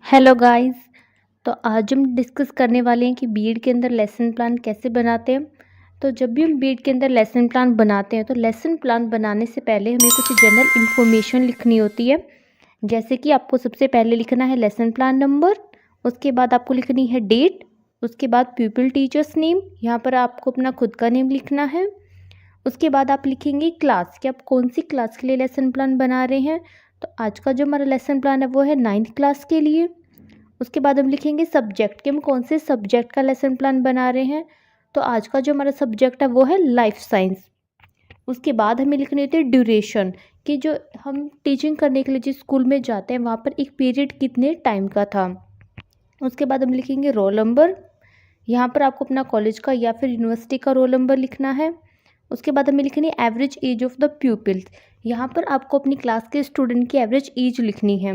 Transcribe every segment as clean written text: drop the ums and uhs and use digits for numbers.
Hello guys. तो आज हम डिस्कस करने वाले हैं कि बीएड के अंदर लेसन प्लान कैसे बनाते हैं। तो जब भी हम बीएड के अंदर लेसन प्लान बनाते हैं तो लेसन प्लान बनाने से पहले हमें कुछ जनरल इन्फॉर्मेशन लिखनी होती है। जैसे कि आपको सबसे पहले लिखना है लेसन प्लान नंबर, उसके बाद आपको लिखनी है डेट, उसके बाद प्यूपिल टीचर्स नेम, यहाँ पर आपको अपना खुद का नेम लिखना है। उसके बाद आप लिखेंगे क्लास कि आप कौन सी क्लास के लिए लेसन प्लान बना रहे हैं। तो आज का जो हमारा लेसन प्लान है वो है 9th क्लास के लिए। उसके बाद हम लिखेंगे सब्जेक्ट कि हम कौन से सब्जेक्ट का लेसन प्लान बना रहे हैं। तो आज का जो हमारा सब्जेक्ट है वो है लाइफ साइंस। उसके बाद हमें लिखनी होती है ड्यूरेशन कि जो हम टीचिंग करने के लिए जिस स्कूल में जाते हैं वहाँ पर एक पीरियड कितने टाइम का था। उसके बाद हम लिखेंगे रोल नंबर, यहाँ पर आपको अपना कॉलेज का या फिर यूनिवर्सिटी का रोल नंबर लिखना है। उसके बाद हमें लिखनी है average age of the pupils, यहाँ पर आपको अपनी क्लास के स्टूडेंट की एवरेज एज लिखनी है।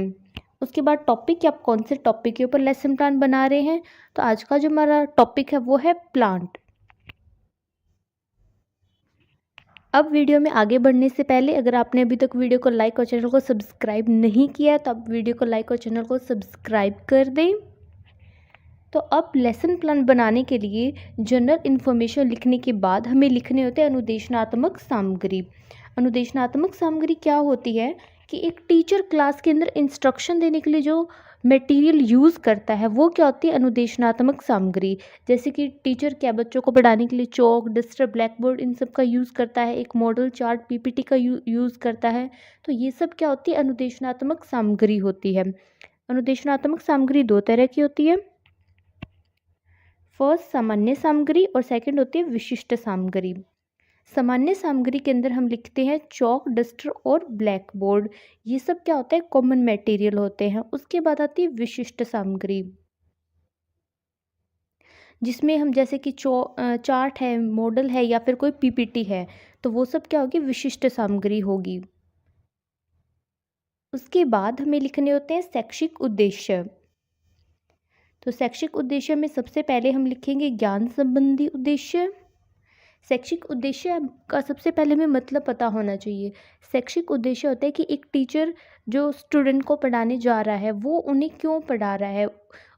उसके बाद टॉपिक कि आप कौन से टॉपिक के ऊपर लेसन प्लान बना रहे हैं। तो आज का जो हमारा टॉपिक है वो है प्लांट। अब वीडियो में आगे बढ़ने से पहले अगर आपने अभी तक वीडियो को लाइक और चैनल को सब्सक्राइब नहीं किया है तो आप वीडियो को लाइक और चैनल को सब्सक्राइब कर दें। तो अब लेसन प्लान बनाने के लिए जनरल इन्फॉर्मेशन लिखने के बाद हमें लिखने होते हैं अनुदेशनात्मक सामग्री। अनुदेशनात्मक सामग्री क्या होती है कि एक टीचर क्लास के अंदर इंस्ट्रक्शन देने के लिए जो मटेरियल यूज़ करता है वो क्या होती है अनुदेशनात्मक सामग्री। जैसे कि टीचर क्या बच्चों को पढ़ाने के लिए चौक, डस्टर, ब्लैक बोर्ड इन सब का यूज़ करता है, एक मॉडल चार्ट, पीपीटी का यूज़ करता है। तो ये सब क्या होती है अनुदेशनात्मक सामग्री होती है। अनुदेशनात्मक सामग्री दो तरह की होती है, फर्स्ट सामान्य सामग्री और सेकंड होती है विशिष्ट सामग्री। सामान्य सामग्री के अंदर हम लिखते हैं चौक, डस्टर और ब्लैक बोर्ड, ये सब क्या होता है कॉमन मटेरियल होते हैं। उसके बाद आती है विशिष्ट सामग्री जिसमें हम जैसे कि चार्ट है, मॉडल है या फिर कोई पीपीटी है, तो वो सब क्या होगी विशिष्ट सामग्री होगी। उसके बाद हमें लिखने होते हैं शैक्षिक उद्देश्य। तो शैक्षिक उद्देश्य में सबसे पहले हम लिखेंगे ज्ञान संबंधी उद्देश्य। शैक्षिक उद्देश्य का सबसे पहले हमें मतलब पता होना चाहिए। शैक्षिक उद्देश्य होता है कि एक टीचर जो स्टूडेंट को पढ़ाने जा रहा है वो उन्हें क्यों पढ़ा रहा है,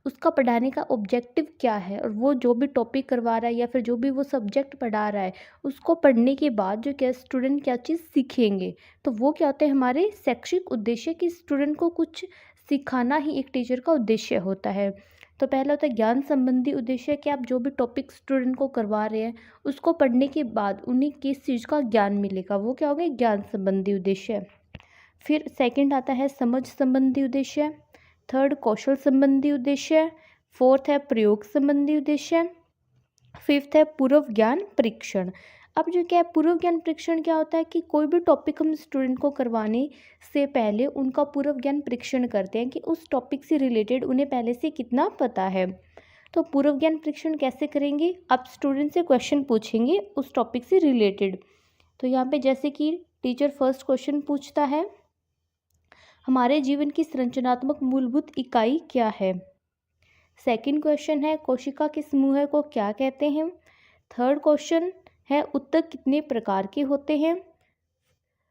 उसका पढ़ाने का ऑब्जेक्टिव क्या है, और वो जो भी टॉपिक करवा रहा है या फिर जो भी वो सब्जेक्ट पढ़ा रहा है उसको पढ़ने के बाद जो क्या स्टूडेंट क्या चीज़ सीखेंगे। तो वो क्या होते हैं हमारे शैक्षिक उद्देश्य कि स्टूडेंट को कुछ सिखाना ही एक टीचर का उद्देश्य होता है। तो पहला होता है ज्ञान संबंधी उद्देश्य कि आप जो भी टॉपिक स्टूडेंट को करवा रहे हैं उसको पढ़ने के बाद उन्हें किस चीज़ का ज्ञान मिलेगा, वो क्या होगा ज्ञान संबंधी उद्देश्य। फिर सेकंड आता है समझ संबंधी उद्देश्य, थर्ड कौशल संबंधी उद्देश्य, फोर्थ है प्रयोग संबंधी उद्देश्य, फिफ्थ है पूर्व ज्ञान परीक्षण। अब जो क्या है पूर्व ज्ञान परीक्षण क्या होता है कि कोई भी टॉपिक हम स्टूडेंट को करवाने से पहले उनका पूर्व ज्ञान परीक्षण करते हैं कि उस टॉपिक से रिलेटेड उन्हें पहले से कितना पता है। तो पूर्व ज्ञान परीक्षण कैसे करेंगे, आप स्टूडेंट से क्वेश्चन पूछेंगे उस टॉपिक से रिलेटेड। तो यहाँ पे जैसे कि टीचर फर्स्ट क्वेश्चन पूछता है हमारे जीवन की संरचनात्मक मूलभूत इकाई क्या है। सेकंड क्वेश्चन है कोशिका के समूह को क्या कहते हैं। थर्ड क्वेश्चन है उत्तक कितने प्रकार के होते हैं।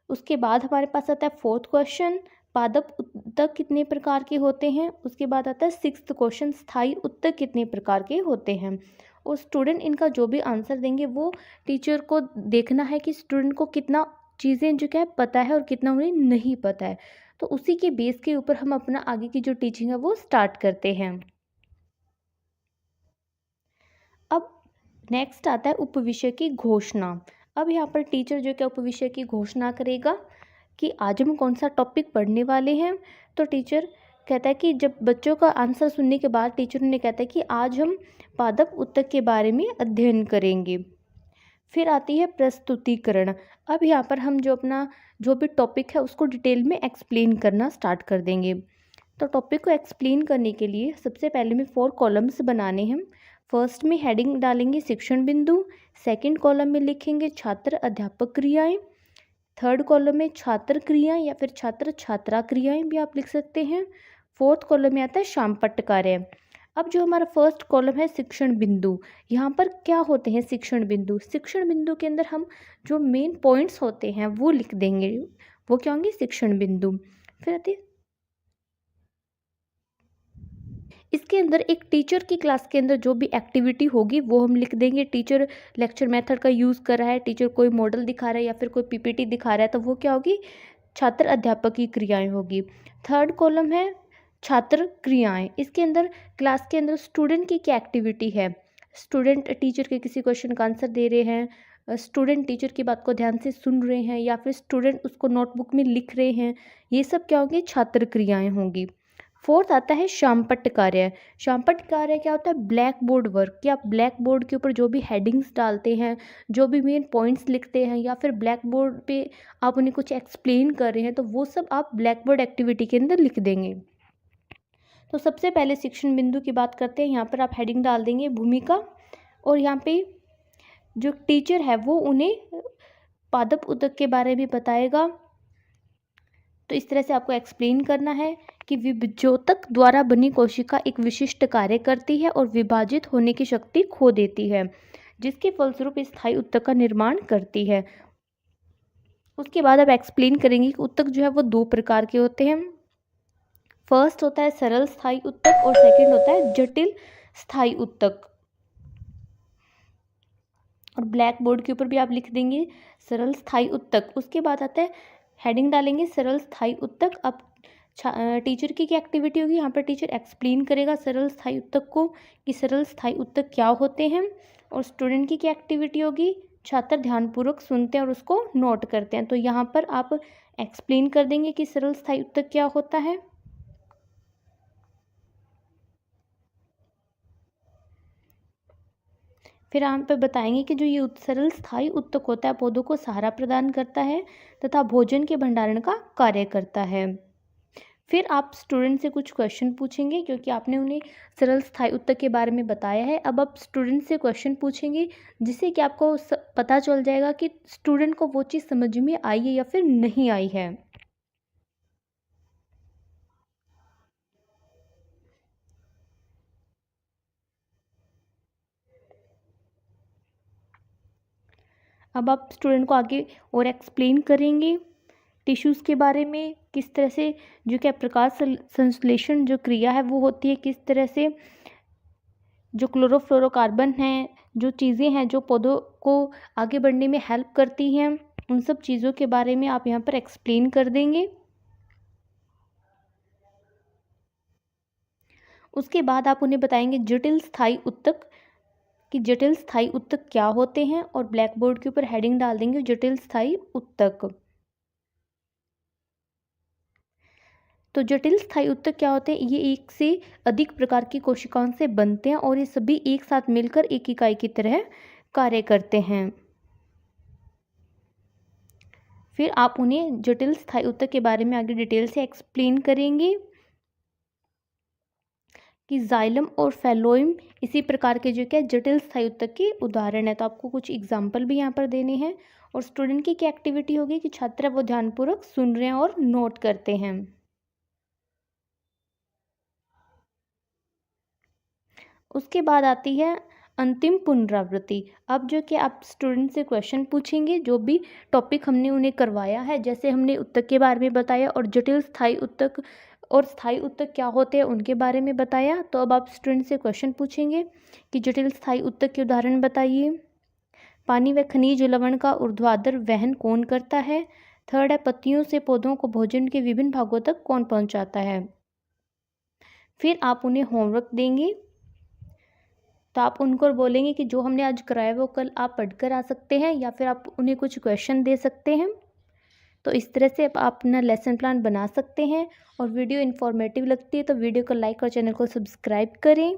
उसके बाद हमारे पास आता है फोर्थ क्वेश्चन पादप उत्तक कितने प्रकार के होते हैं। उसके बाद आता है सिक्स्थ क्वेश्चन स्थायी उत्तक कितने प्रकार के होते हैं। और स्टूडेंट इनका जो भी आंसर देंगे वो टीचर को देखना है कि स्टूडेंट को कितना चीज़ें जो क्या है पता है और कितना उन्हें नहीं पता है। तो उसी के बेस के ऊपर हम अपना आगे की जो टीचिंग है वो स्टार्ट करते हैं। अब नेक्स्ट आता है उपविषय की घोषणा। अब यहाँ पर टीचर जो क्या उपविषय की घोषणा करेगा कि आज हम कौन सा टॉपिक पढ़ने वाले हैं। तो टीचर कहता है कि जब बच्चों का आंसर सुनने के बाद टीचर ने कहता है कि आज हम पादप उत्तक के बारे में अध्ययन करेंगे। फिर आती है प्रस्तुतिकरण। अब यहाँ पर हम जो अपना जो भी टॉपिक है उसको डिटेल में एक्सप्लेन करना स्टार्ट कर देंगे। तो टॉपिक को एक्सप्लेन करने के लिए सबसे पहले में 4 कॉलम्स बनाने हैं। फर्स्ट में हेडिंग डालेंगे शिक्षण बिंदु, सेकंड कॉलम में लिखेंगे छात्र अध्यापक क्रियाएं, थर्ड कॉलम में छात्र क्रियाएं या फिर छात्र छात्रा क्रियाएं भी आप लिख सकते हैं, फोर्थ कॉलम में आता है शामपट्ट कार्य। अब जो हमारा फर्स्ट कॉलम है शिक्षण बिंदु, यहाँ पर क्या होते हैं शिक्षण बिंदु। शिक्षण बिंदु के अंदर हम जो मेन पॉइंट्स होते हैं वो लिख देंगे, वो क्या होंगे शिक्षण बिंदु। फिर आती है इसके अंदर एक टीचर की क्लास के अंदर जो भी एक्टिविटी होगी वो हम लिख देंगे। टीचर लेक्चर मेथड का यूज़ कर रहा है, टीचर कोई मॉडल दिखा रहा है या फिर कोई पीपीटी दिखा रहा है, तो वो क्या होगी, छात्र अध्यापक की क्रियाएं होगी। थर्ड कॉलम है छात्र क्रियाएं। इसके अंदर क्लास के अंदर स्टूडेंट की क्या एक्टिविटी है, स्टूडेंट टीचर के किसी क्वेश्चन का आंसर दे रहे हैं, स्टूडेंट टीचर की बात को ध्यान से सुन रहे हैं, या फिर स्टूडेंट उसको नोटबुक में लिख रहे हैं, ये सब क्या होंगे, छात्र क्रियाएं होंगी। फोर्थ आता है शामपट्ट कार्य। शामपट्ट कार्य क्या होता है, ब्लैक बोर्ड वर्क, कि आप ब्लैक बोर्ड के ऊपर जो भी हेडिंग्स डालते हैं, जो भी मेन पॉइंट्स लिखते हैं, या फिर ब्लैक बोर्ड पे आप उन्हें कुछ एक्सप्लेन कर रहे हैं, तो वो सब आप ब्लैक बोर्ड एक्टिविटी के अंदर लिख देंगे। तो सबसे पहले शिक्षण बिंदु की बात करते हैं। यहाँ पर आप हेडिंग डाल देंगे भूमिका, और यहाँ पे जो टीचर है वो उन्हें पादप उदक के बारे में बताएगा। तो इस तरह से आपको एक्सप्लेन करना है कि विभज्योतक द्वारा बनी कोशिका एक विशिष्ट कार्य करती है और विभाजित होने की शक्ति खो देती है, जिसके फलस्वरूप स्थायी उत्तक का निर्माण करती है। उसके बाद आप एक्सप्लेन करेंगे कि उत्तक जो है वो दो प्रकार के होते हैं। फर्स्ट होता है सरल स्थायी उत्तक और सेकंड होता है जटिल स्थायी उत्तक। और ब्लैक बोर्ड के ऊपर भी आप लिख देंगे सरल स्थायी उत्तक। उसके बाद आता है हेडिंग डालेंगे सरल स्थायी उत्तक। अब टीचर की क्या एक्टिविटी होगी, यहाँ पर टीचर एक्सप्लेन करेगा सरल स्थायी उत्तक को कि सरल स्थायी उत्तक क्या होते हैं। और स्टूडेंट की क्या एक्टिविटी होगी, छात्र ध्यानपूर्वक सुनते हैं और उसको नोट करते हैं। तो यहाँ पर आप एक्सप्लेन कर देंगे कि सरल स्थायी उत्तक क्या होता है। फिर हम पे बताएंगे कि जो ये सरल स्थायी उत्तक होता है पौधों को सहारा प्रदान करता है तथा भोजन के भंडारण का कार्य करता है। फिर आप स्टूडेंट से कुछ क्वेश्चन पूछेंगे, क्योंकि आपने उन्हें सरल स्थायी उत्तक के बारे में बताया है। अब आप स्टूडेंट से क्वेश्चन पूछेंगे जिससे कि आपको पता चल जाएगा कि स्टूडेंट को वो चीज़ समझ में आई है या फिर नहीं आई है। अब आप स्टूडेंट को आगे और एक्सप्लेन करेंगे टिश्यूज़ के बारे में, किस तरह से जो क्या प्रकाश संश्लेषण जो क्रिया है वो होती है, किस तरह से जो क्लोरोफ्लोरोकार्बन हैं, जो चीज़ें हैं जो पौधों को आगे बढ़ने में हेल्प करती हैं, उन सब चीज़ों के बारे में आप यहाँ पर एक्सप्लेन कर देंगे। उसके बाद आप उन्हें बताएंगे जटिल स्थायी उत्तक, कि जटिल स्थायी उत्तक क्या होते हैं, और ब्लैक बोर्ड के ऊपर हेडिंग डाल देंगे जटिल स्थायी उत्तक। तो जटिल स्थायी उत्तक क्या होते हैं, ये एक से अधिक प्रकार की कोशिकाओं से बनते हैं और ये सभी एक साथ मिलकर एक इकाई की तरह कार्य करते हैं। फिर आप उन्हें जटिल स्थायी उत्तक के बारे में आगे डिटेल से एक्सप्लेन करेंगे कि जाइलम और फेलोइम इसी प्रकार के जो क्या जटिल स्थायी उत्तक के उदाहरण है। तो आपको कुछ एग्जाम्पल भी यहाँ पर देने हैं। और स्टूडेंट की क्या एक्टिविटी होगी कि छात्र वो ध्यानपूर्वक सुन रहे हैं और नोट करते हैं। उसके बाद आती है अंतिम पुनरावृत्ति। अब जो कि आप स्टूडेंट से क्वेश्चन पूछेंगे, जो भी टॉपिक हमने उन्हें करवाया है, जैसे हमने उत्तक के बारे में बताया और जटिल स्थायी उत्तक और स्थायी उत्तक क्या होते हैं उनके बारे में बताया। तो अब आप स्टूडेंट से क्वेश्चन पूछेंगे कि जटिल स्थायी उत्तक के उदाहरण बताइए। पानी व खनिज लवण का ऊर्ध्वाधर वहन कौन करता है। थर्ड है पत्तियों से पौधों को भोजन के विभिन्न भागों तक कौन पहुंचाता है। फिर आप उन्हें होमवर्क देंगे, तो आप उनको बोलेंगे कि जो हमने आज कराया वो कल आप पढ़कर आ सकते हैं, या फिर आप उन्हें कुछ क्वेश्चन दे सकते हैं। तो इस तरह से आप अपना लेसन प्लान बना सकते हैं। और वीडियो इन्फॉर्मेटिव लगती है तो वीडियो को लाइक और चैनल को सब्सक्राइब करें।